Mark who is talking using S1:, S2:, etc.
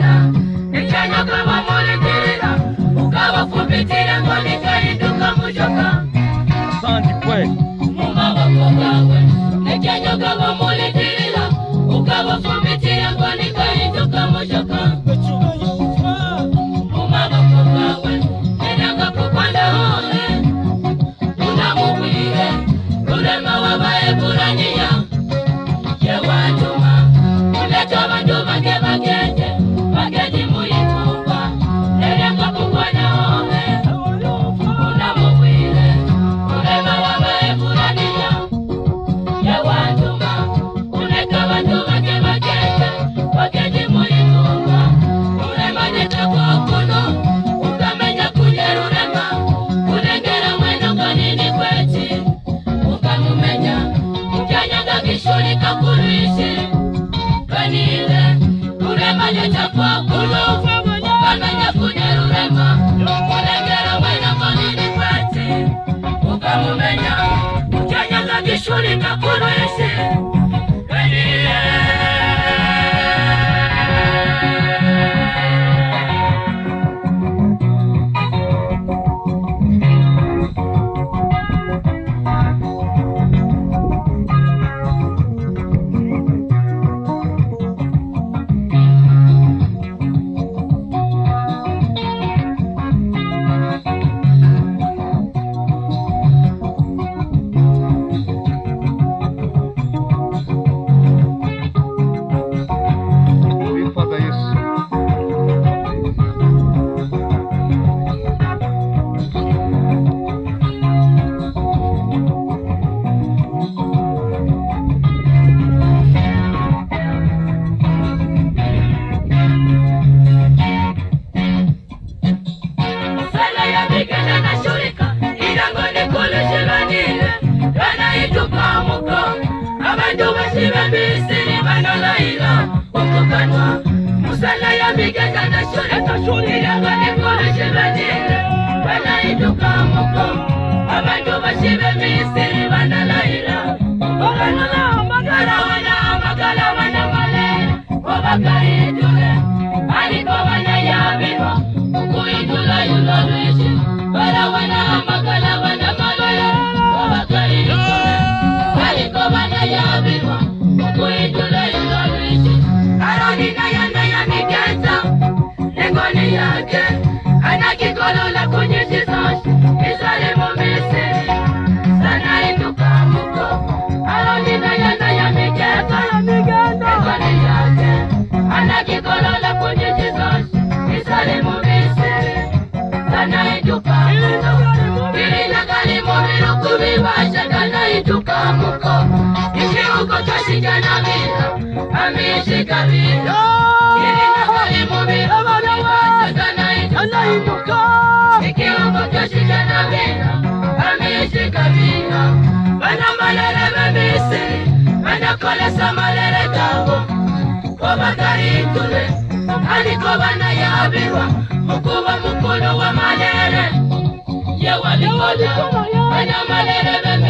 S1: malera Nikanya kama mulikirira Ukabafubitire ngo nikahinduka mushoka
S2: Sandi kwe
S1: Mumaboko gawe Nikanya kama mulikirira Ukabafubitire ngo nikahinduka mushoka Mumaboko gawe Nenanga kukwanda hone Unamubwire Rurema wabaye buraniya Yewatuma Uleta abantu bage bagete Bageti muyitumba Nenanga kukwanda hone Unamubwire Rurema wabaye buraniya Yewatuma Uleta abantu bage bagete Bageti muyitumba Rurema netakwa kuno Ukamenya kunyerurema Kulengera mweno kanini kweti Ukamumenya Ukanyaga kishuri kakuruishi Kanile Rurema netakwa kuno Ukamenya kunyerurema Kulengera mweno kanini kweti Ukamumenya Ukanyaga kishuri kakuruishi Kanile
S2: Father Yesu
S1: Sala ya bigana na shurika Irangone kule shiranile Rana ituka muko Abantu bashibe bisiri banolaila Ukukanwa Musala ya bigana na shurika Irangone kule shiranile Rana ituka muko Abantu bashibe bisiri banolaila Ukukanwa Magala wana male Wabakari jule Aliko wana yabirwa Ukuitula yuloluishi Para wana magala wana malaya Wabakari jule Aliko wana yabirwa Ukuitula yuloluishi Aroni na ya miketa Nengoni yake Anakikolola kwenye jizoshi Isale mumisiri Sana ituka muko Aroni na ya miketa Nengoni yake Anakikolola kwenye jizoshi Isale mumisiri Sana ituka muko Kirina kali mumiru kubibasha Kana ituka muko Ishi uko toshika na vita Amishika vita Kirina kali mumiru kubibasha Kana ituka Iki uko toshika na vita Amishika vita Bana malere bebisiri Bana kolesa malere gabo Wabakari tule Aliko bana yabirwa Mukuba mukolo wa malere Ye walikola Bana malere bebe